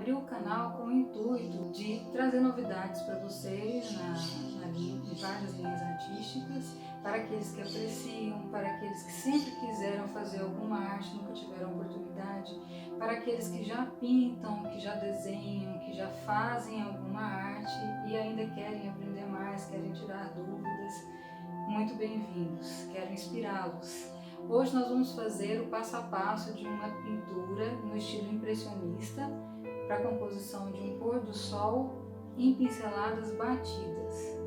abri o canal com o intuito de trazer novidades para vocês em várias linhas artísticas, para aqueles que apreciam, para aqueles que sempre quiseram fazer alguma arte, nunca tiveram oportunidade, para aqueles que já pintam, que já desenham, que já fazem alguma arte e ainda querem aprender mais, querem tirar dúvidas. Muito bem-vindos, quero inspirá-los. Hoje nós vamos fazer o passo a passo de uma pintura no estilo impressionista para a composição de um pôr do sol em pinceladas batidas.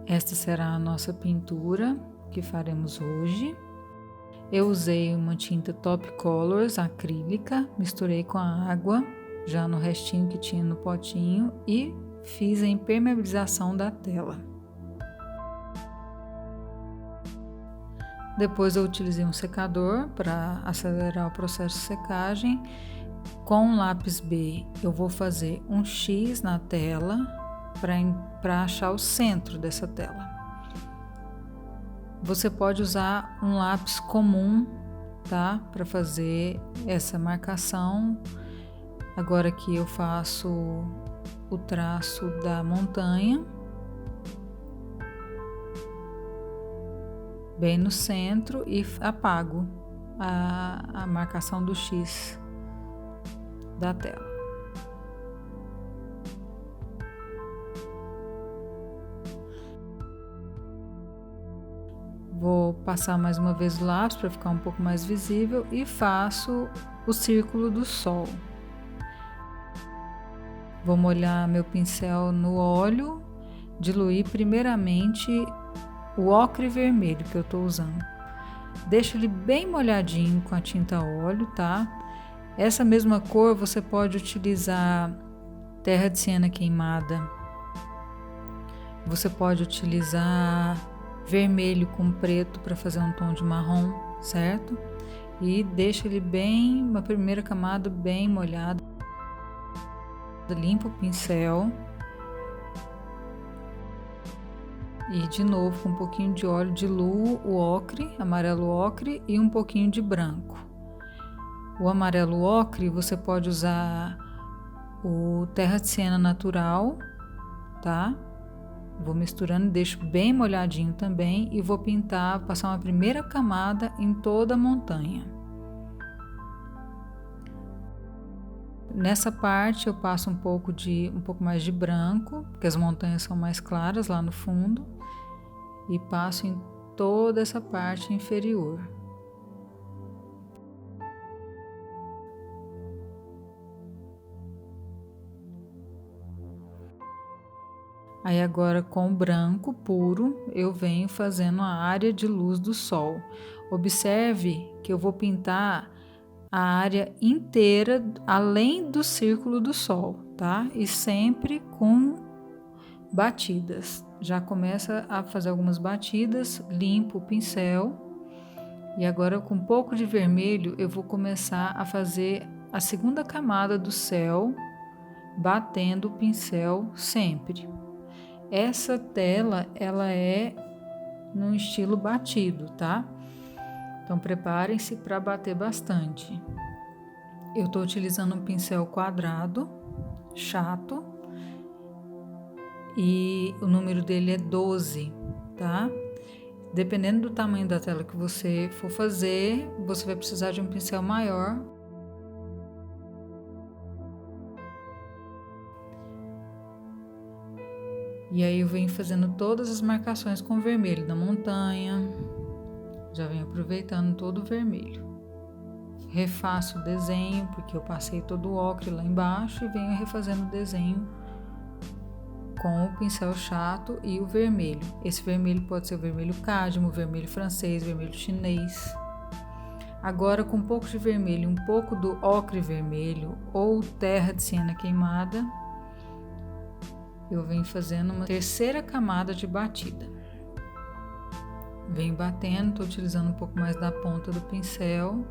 Esta será a nossa pintura que faremos hoje. Eu usei uma tinta Top Colors acrílica, misturei com a água, já no restinho que tinha no potinho, e fiz a impermeabilização da tela. Depois eu utilizei um secador para acelerar o processo de secagem. Com o lápis B eu vou fazer um X na tela para achar o centro dessa tela. Você pode usar um lápis comum, tá? Para fazer essa marcação. Agora aqui eu faço o traço da montanha. Bem no centro e apago a marcação do X da tela. Vou passar mais uma vez o lápis para ficar um pouco mais visível e faço o círculo do sol. Vou molhar meu pincel no óleo, diluir primeiramente o ocre vermelho que eu tô usando. Deixa ele bem molhadinho com a tinta óleo, tá? Essa mesma cor você pode utilizar terra de siena queimada. Você pode utilizar vermelho com preto para fazer um tom de marrom, certo? E deixa ele bem, uma primeira camada bem molhada. Limpa o pincel. E de novo, com um pouquinho de óleo, diluo o ocre, amarelo ocre e um pouquinho de branco. O amarelo ocre você pode usar o terra de siena natural, tá? Vou misturando, deixo bem molhadinho também e vou pintar, passar uma primeira camada em toda a montanha. Nessa parte eu passo um pouco mais de branco, porque as montanhas são mais claras lá no fundo. E passo em toda essa parte inferior. Aí agora com o branco puro eu venho fazendo a área de luz do sol. Observe que eu vou pintar a área inteira além do círculo do sol, tá? E sempre com batidas. Já começa a fazer algumas batidas, limpo o pincel e agora com um pouco de vermelho eu vou começar a fazer a segunda camada do céu, batendo o pincel sempre. Essa tela ela é no estilo batido, tá? Então preparem-se para bater bastante. Eu estou utilizando um pincel quadrado, chato, e o número dele é 12, tá? Dependendo do tamanho da tela que você for fazer, você vai precisar de um pincel maior. E aí eu venho fazendo todas as marcações com vermelho da montanha. Já venho aproveitando todo o vermelho. Refaço o desenho, porque eu passei todo o ocre lá embaixo e venho refazendo o desenho com o pincel chato e o vermelho. Esse vermelho pode ser o vermelho cádmio, vermelho francês, vermelho chinês. Agora com um pouco de vermelho, um pouco do ocre vermelho ou terra de siena queimada, eu venho fazendo uma terceira camada de batida. Venho batendo, estou utilizando um pouco mais da ponta do pincel.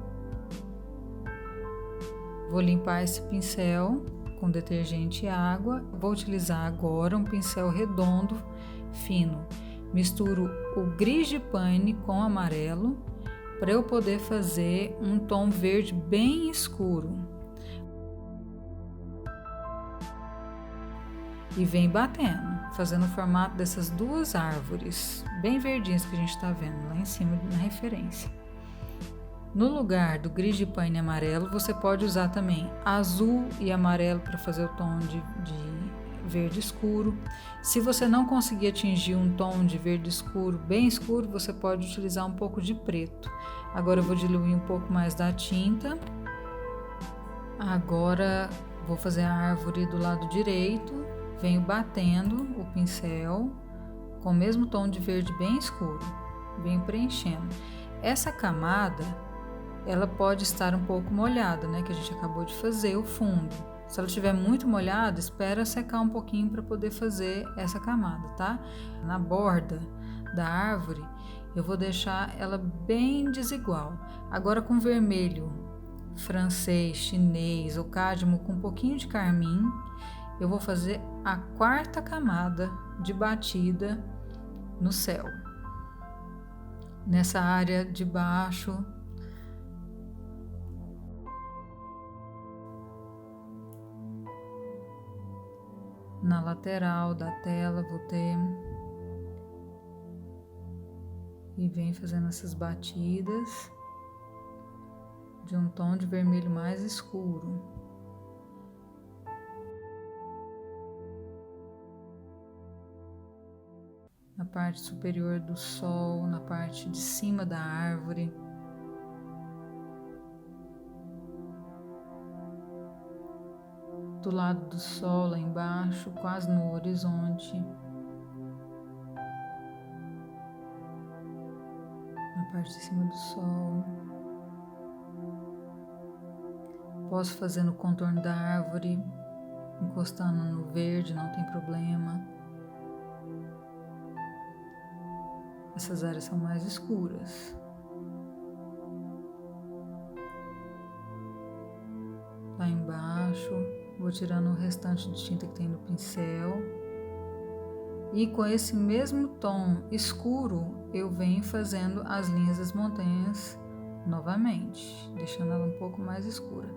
Vou limpar esse pincel com detergente e água. Vou utilizar agora um pincel redondo, fino. Misturo o gris de paine com amarelo para eu poder fazer um tom verde bem escuro. e vem batendo, fazendo o formato dessas duas árvores bem verdinhas que a gente está vendo lá em cima na referência. No lugar do gris de paine amarelo, você pode usar também azul e amarelo para fazer o tom de verde escuro. Se você não conseguir atingir um tom de verde escuro, bem escuro, você pode utilizar um pouco de preto. Agora eu vou diluir um pouco mais da tinta. Agora vou fazer a árvore do lado direito. Venho batendo o pincel com o mesmo tom de verde bem escuro. Venho preenchendo. Essa camada, ela pode estar um pouco molhada, né? Que a gente acabou de fazer o fundo. Se ela estiver muito molhada, espera secar um pouquinho para poder fazer essa camada, tá? Na borda da árvore, eu vou deixar ela bem desigual. Agora com vermelho francês, chinês ou cádmio com um pouquinho de carmim, eu vou fazer a quarta camada de batida no céu. Nessa área de baixo, na lateral da tela, vou ter e vem fazendo essas batidas de um tom de vermelho mais escuro. Na parte superior do sol, na parte de cima da árvore. Do lado do sol lá embaixo, quase no horizonte. Na parte de cima do sol. Posso fazer no contorno da árvore, encostando no verde, não tem problema. Essas áreas são mais escuras. Lá embaixo, vou tirando o restante de tinta que tem no pincel. E com esse mesmo tom escuro, eu venho fazendo as linhas das montanhas novamente, deixando ela um pouco mais escura.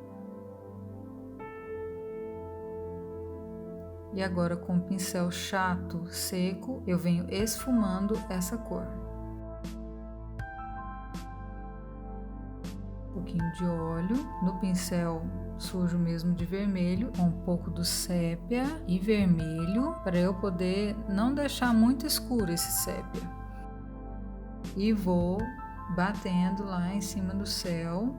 E agora com o pincel chato, seco, eu venho esfumando essa cor. Um pouquinho de óleo, no pincel sujo mesmo de vermelho, com um pouco do sépia e vermelho, para eu poder não deixar muito escuro esse sépia. E vou batendo lá em cima do céu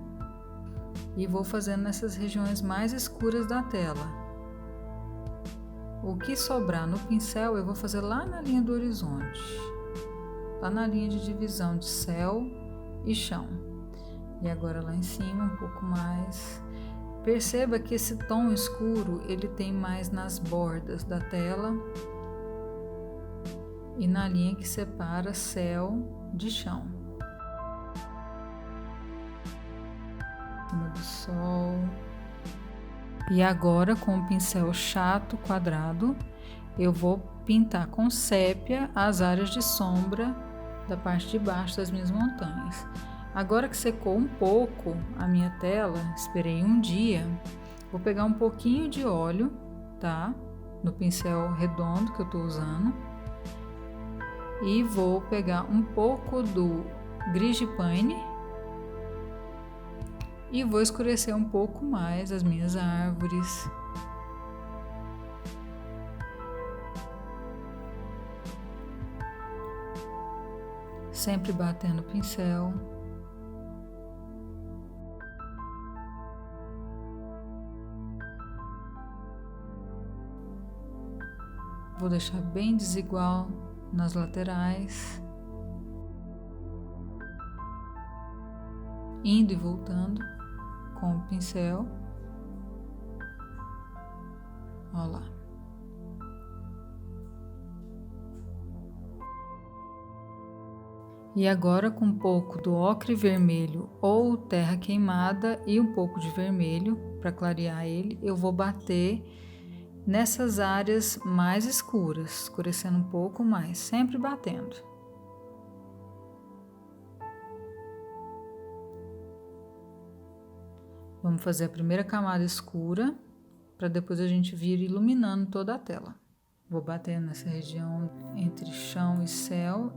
e vou fazendo nessas regiões mais escuras da tela. O que sobrar no pincel eu vou fazer lá na linha do horizonte, lá na linha de divisão de céu e chão. E agora lá em cima um pouco mais. Perceba que esse tom escuro ele tem mais nas bordas da tela e na linha que separa céu de chão. Em cima do sol. E agora com o pincel chato quadrado, eu vou pintar com sépia as áreas de sombra da parte de baixo das minhas montanhas. Agora que secou um pouco a minha tela, esperei um dia, vou pegar um pouquinho de óleo, tá? No pincel redondo que eu tô usando. E vou pegar um pouco do gris de paine e vou escurecer um pouco mais as minhas árvores. Sempre batendo o pincel. Vou deixar bem desigual nas laterais. Indo e voltando com o pincel. Olha lá. E agora com um pouco do ocre vermelho ou terra queimada e um pouco de vermelho para clarear ele, eu vou bater nessas áreas mais escuras, escurecendo um pouco mais, sempre batendo. Vamos fazer a primeira camada escura, para depois a gente vir iluminando toda a tela. Vou bater nessa região entre chão e céu.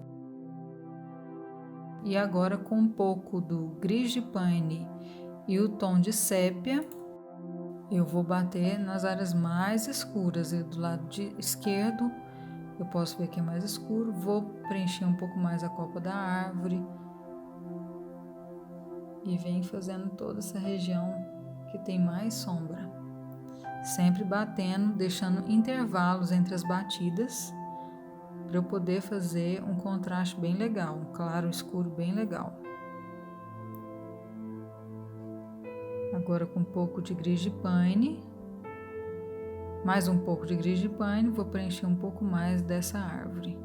E agora com um pouco do gris de paine e o tom de sépia, eu vou bater nas áreas mais escuras. E do lado esquerdo, eu posso ver que é mais escuro. Vou preencher um pouco mais a copa da árvore. E venho fazendo toda essa região que tem mais sombra. Sempre batendo, deixando intervalos entre as batidas, para eu poder fazer um contraste bem legal, um claro e escuro bem legal. Agora com um pouco de gris de paine, mais um pouco de gris de paine, vou preencher um pouco mais dessa árvore.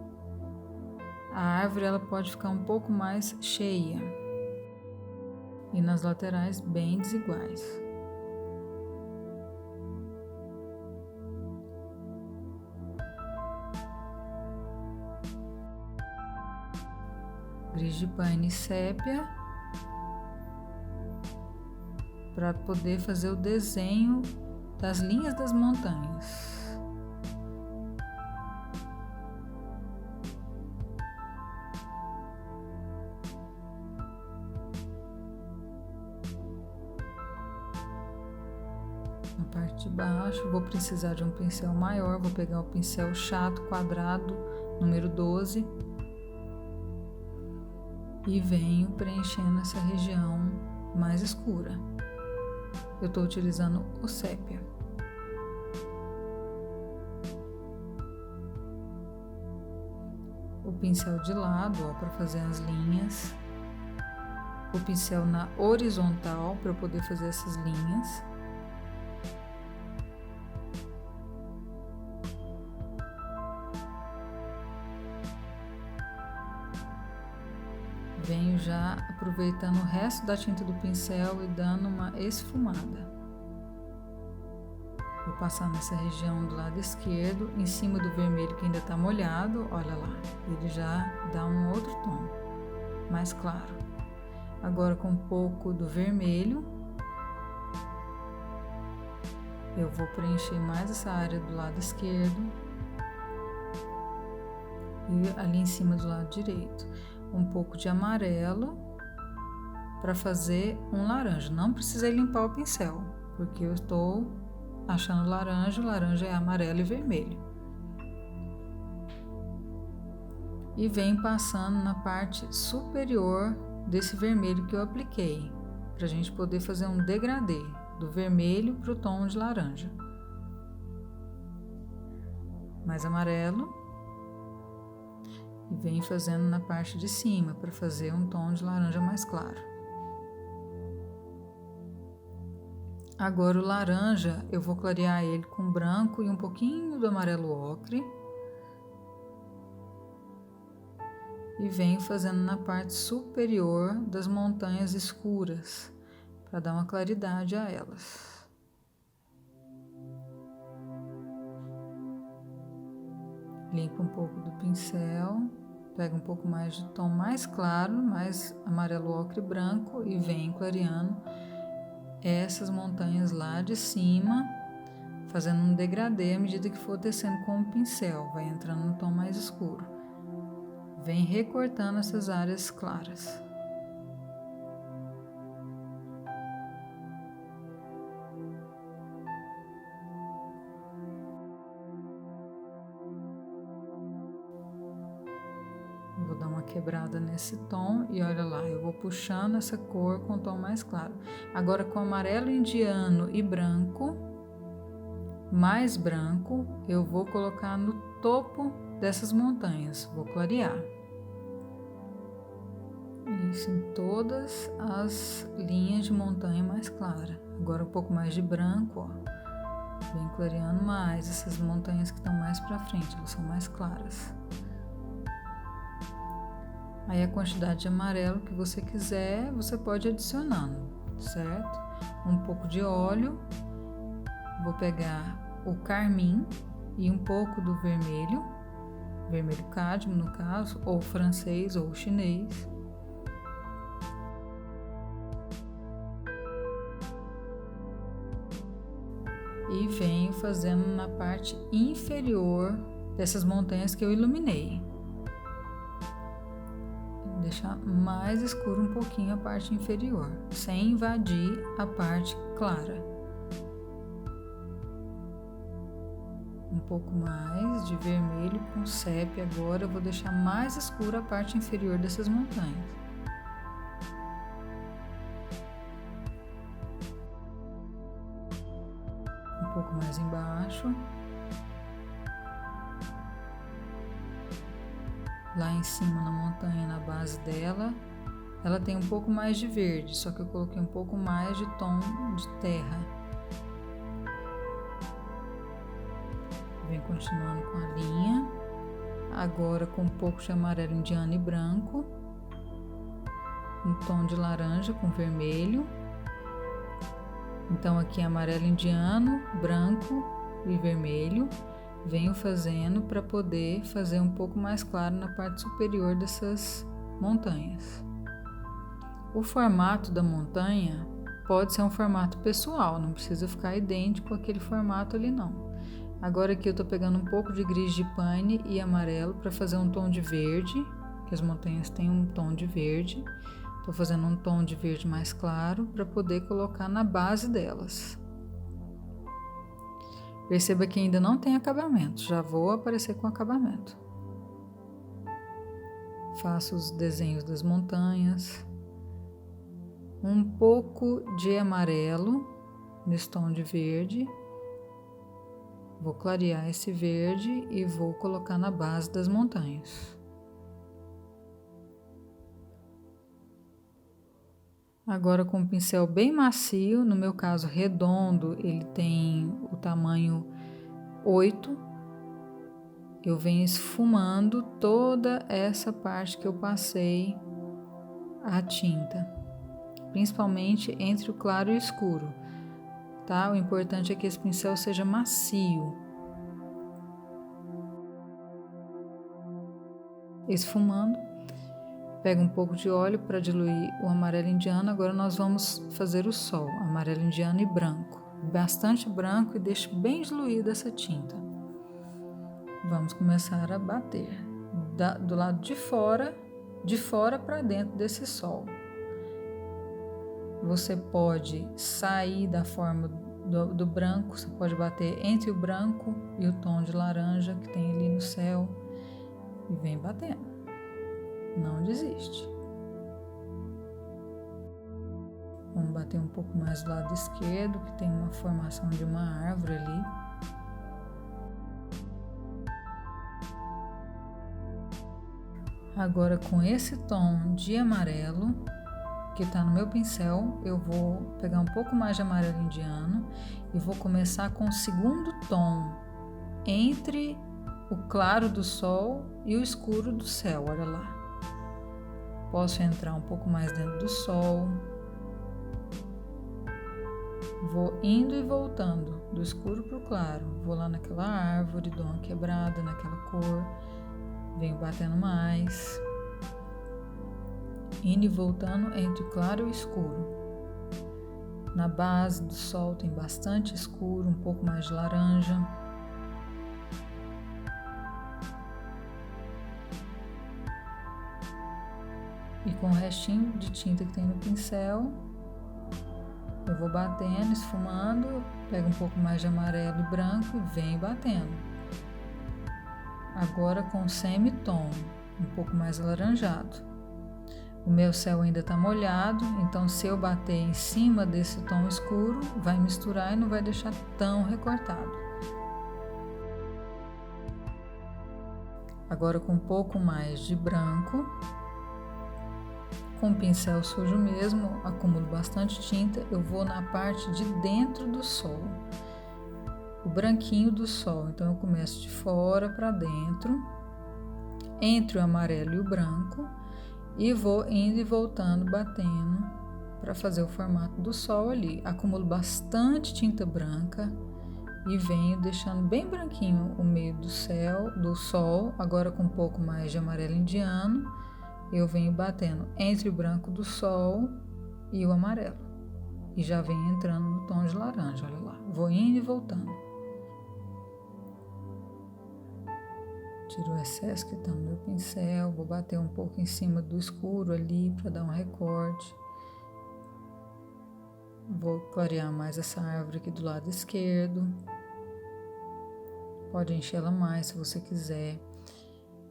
A árvore ela pode ficar um pouco mais cheia e nas laterais bem desiguais. Gris de paine e sépia, para poder fazer o desenho das linhas das montanhas. Na parte de baixo, vou precisar de um pincel maior, vou pegar o pincel chato quadrado, número 12. E venho preenchendo essa região mais escura. Eu estou utilizando o sépia. O pincel de lado, para fazer as linhas. O pincel na horizontal, para eu poder fazer essas linhas. Venho já aproveitando o resto da tinta do pincel e dando uma esfumada. Vou passar nessa região do lado esquerdo, em cima do vermelho que ainda está molhado, olha lá, ele já dá um outro tom, mais claro. Agora com um pouco do vermelho, eu vou preencher mais essa área do lado esquerdo e ali em cima do lado direito. Um pouco de amarelo para fazer um laranja. Não precisei limpar o pincel, porque eu estou achando laranja. O laranja é amarelo e vermelho. E venho passando na parte superior desse vermelho que eu apliquei, para a gente poder fazer um degradê do vermelho para o tom de laranja. Mais amarelo. E venho fazendo na parte de cima, para fazer um tom de laranja mais claro. Agora o laranja, eu vou clarear ele com branco e um pouquinho do amarelo ocre. E venho fazendo na parte superior das montanhas escuras, para dar uma claridade a elas. Limpo um pouco do pincel. Pega um pouco mais de tom mais claro, mais amarelo ocre branco e vem clareando essas montanhas lá de cima, fazendo um degradê à medida que for descendo com o pincel, vai entrando no tom mais escuro. Vem recortando essas áreas claras. Vou dar uma quebrada nesse tom e olha lá, eu vou puxando essa cor com o tom mais claro. Agora com amarelo indiano e branco, mais branco, eu vou colocar no topo dessas montanhas, vou clarear. Isso em todas as linhas de montanha mais clara. Agora um pouco mais de branco, ó. Vem clareando mais essas montanhas que estão mais para frente, elas são mais claras. Aí a quantidade de amarelo que você quiser, você pode ir adicionando, certo? Um pouco de óleo, vou pegar o carmim e um pouco do vermelho, vermelho cádmio no caso, ou francês ou chinês. E venho fazendo na parte inferior dessas montanhas que eu iluminei. Vou deixar mais escuro um pouquinho a parte inferior, sem invadir a parte clara. Um pouco mais de vermelho com sépia agora, eu vou deixar mais escura a parte inferior dessas montanhas. Um pouco mais embaixo. Lá em cima na montanha, na base dela, ela tem um pouco mais de verde, só que eu coloquei um pouco mais de tom de terra. Vem continuando com a linha, agora com um pouco de amarelo indiano e branco, um tom de laranja com vermelho. Então aqui amarelo indiano, branco e vermelho. Venho fazendo para poder fazer um pouco mais claro na parte superior dessas montanhas. O formato da montanha pode ser um formato pessoal, não precisa ficar idêntico àquele formato ali não. Agora aqui eu tô pegando um pouco de gris de pane e amarelo para fazer um tom de verde, que as montanhas têm um tom de verde. Tô fazendo um tom de verde mais claro para poder colocar na base delas. Perceba que ainda não tem acabamento, já vou aparecer com acabamento. Faço os desenhos das montanhas. Um pouco de amarelo nesse tom de verde. Vou clarear esse verde e vou colocar na base das montanhas. Agora com um pincel bem macio, no meu caso redondo, ele tem o tamanho 8. Eu venho esfumando toda essa parte que eu passei a tinta, principalmente entre o claro e o escuro, tá? O importante é que esse pincel seja macio. Esfumando. Pega um pouco de óleo para diluir o amarelo indiano. Agora nós vamos fazer o sol, amarelo indiano e branco. Bastante branco e deixe bem diluída essa tinta. Vamos começar a bater do lado de fora para dentro desse sol. Você pode sair da forma do branco, você pode bater entre o branco e o tom de laranja que tem ali no céu e vem batendo. Não desiste. Vamos bater um pouco mais do lado esquerdo, que tem uma formação de uma árvore ali. Agora com esse tom de amarelo que está no meu pincel, eu vou pegar um pouco mais de amarelo indiano e vou começar com o segundo tom entre o claro do sol e o escuro do céu, olha lá. Posso entrar um pouco mais dentro do sol. Vou indo e voltando, do escuro para o claro. Vou lá naquela árvore, dou uma quebrada naquela cor. Venho batendo mais. Indo e voltando entre o claro e o escuro. Na base do sol tem bastante escuro, um pouco mais de laranja. E com o restinho de tinta que tem no pincel, eu vou batendo, esfumando, pego um pouco mais de amarelo e branco e venho batendo. Agora com semi-tom, um pouco mais alaranjado. O meu céu ainda está molhado, então se eu bater em cima desse tom escuro, vai misturar e não vai deixar tão recortado. Agora com um pouco mais de branco. Com o pincel sujo mesmo, acumulo bastante tinta, eu vou na parte de dentro do sol, o branquinho do sol. Então eu começo de fora para dentro, entre o amarelo e o branco, e vou indo e voltando, batendo, para fazer o formato do sol ali. Acumulo bastante tinta branca e venho deixando bem branquinho o meio do céu, do sol, agora com um pouco mais de amarelo indiano. Eu venho batendo entre o branco do sol e o amarelo. E já venho entrando no tom de laranja, olha lá. Vou indo e voltando. Tiro o excesso que está no meu pincel, vou bater um pouco em cima do escuro ali para dar um recorte. Vou clarear mais essa árvore aqui do lado esquerdo. Pode encher ela mais se você quiser.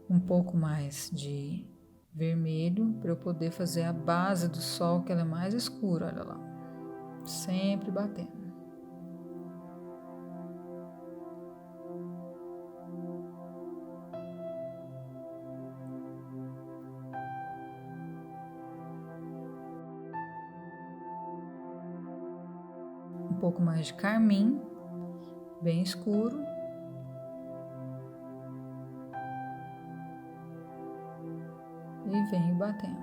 Um pouco mais de vermelho para eu poder fazer a base do sol, que ela é mais escura, olha lá. Sempre batendo. Um pouco mais de carmim, bem escuro. E venho batendo.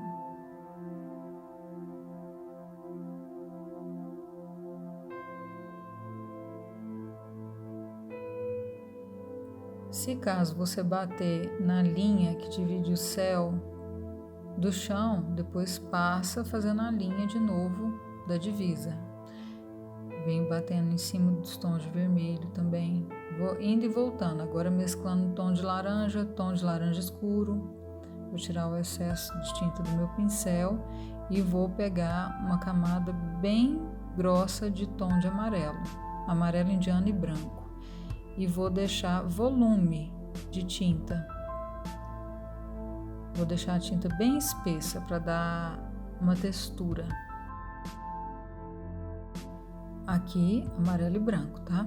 Se caso você bater na linha que divide o céu do chão, depois passa fazendo a linha de novo da divisa. Venho batendo em cima dos tons de vermelho também. Vou indo e voltando, agora mesclando tom de laranja escuro. Vou tirar o excesso de tinta do meu pincel e vou pegar uma camada bem grossa de tom de amarelo, amarelo indiano e branco. E vou deixar volume de tinta. Vou deixar a tinta bem espessa para dar uma textura. Aqui, amarelo e branco, tá?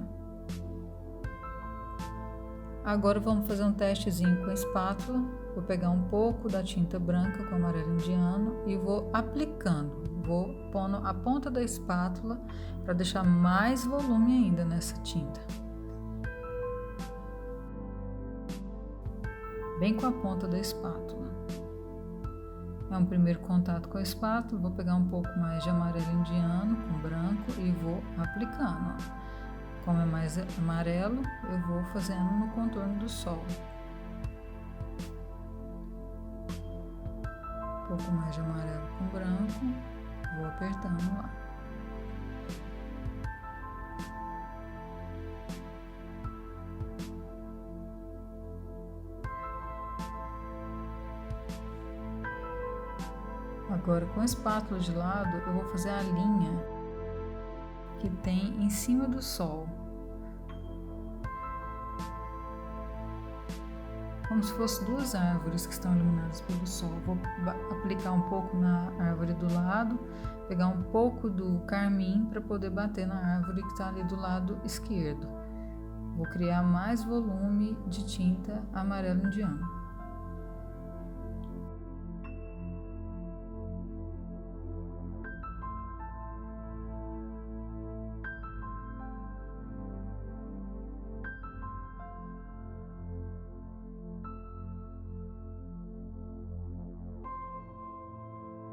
Agora vamos fazer um testezinho com a espátula. Vou pegar um pouco da tinta branca com amarelo indiano e vou aplicando. Vou pondo a ponta da espátula para deixar mais volume ainda nessa tinta. Bem com a ponta da espátula. É um primeiro contato com a espátula. Vou pegar um pouco mais de amarelo indiano com branco e vou aplicando. Como é mais amarelo, eu vou fazendo no contorno do sol. Um pouco mais de amarelo com branco, vou apertando lá. Agora, com a espátula de lado, eu vou fazer a linha que tem em cima do sol. Como se fossem duas árvores que estão iluminadas pelo sol. Vou aplicar um pouco na árvore do lado, pegar um pouco do carmim para poder bater na árvore que está ali do lado esquerdo. Vou criar mais volume de tinta amarelo indiano.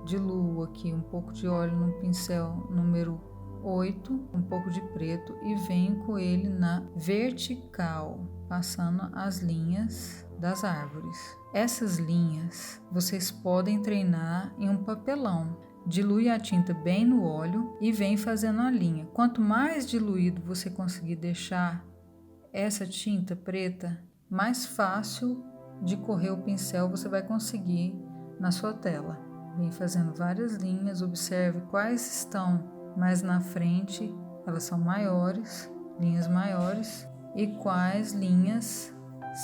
Diluo aqui um pouco de óleo no pincel número 8, um pouco de preto e venho com ele na vertical, passando as linhas das árvores. Essas linhas vocês podem treinar em um papelão. Dilui a tinta bem no óleo e vem fazendo a linha. Quanto mais diluído você conseguir deixar essa tinta preta, mais fácil de correr o pincel você vai conseguir na sua tela. Vem fazendo várias linhas, observe quais estão mais na frente, elas são maiores, linhas maiores, e quais linhas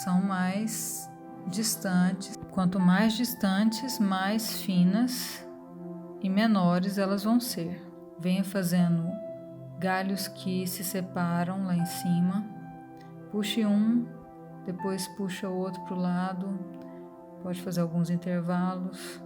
são mais distantes. Quanto mais distantes, mais finas e menores elas vão ser. Venha fazendo galhos que se separam lá em cima. Puxe um, depois puxa o outro para o lado, pode fazer alguns intervalos.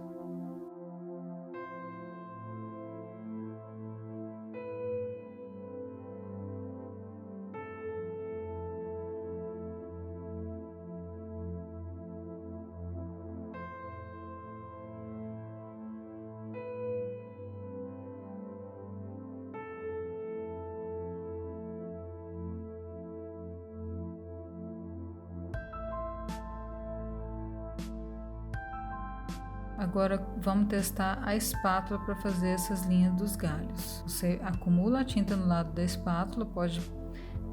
Agora vamos testar a espátula para fazer essas linhas dos galhos. Você acumula a tinta no lado da espátula, pode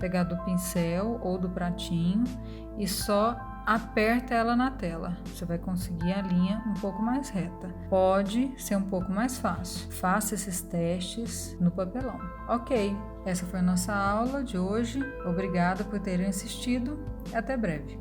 pegar do pincel ou do pratinho e só aperta ela na tela. Você vai conseguir a linha um pouco mais reta. Pode ser um pouco mais fácil. Faça esses testes no papelão. Ok, essa foi a nossa aula de hoje. Obrigada por terem assistido. Até breve.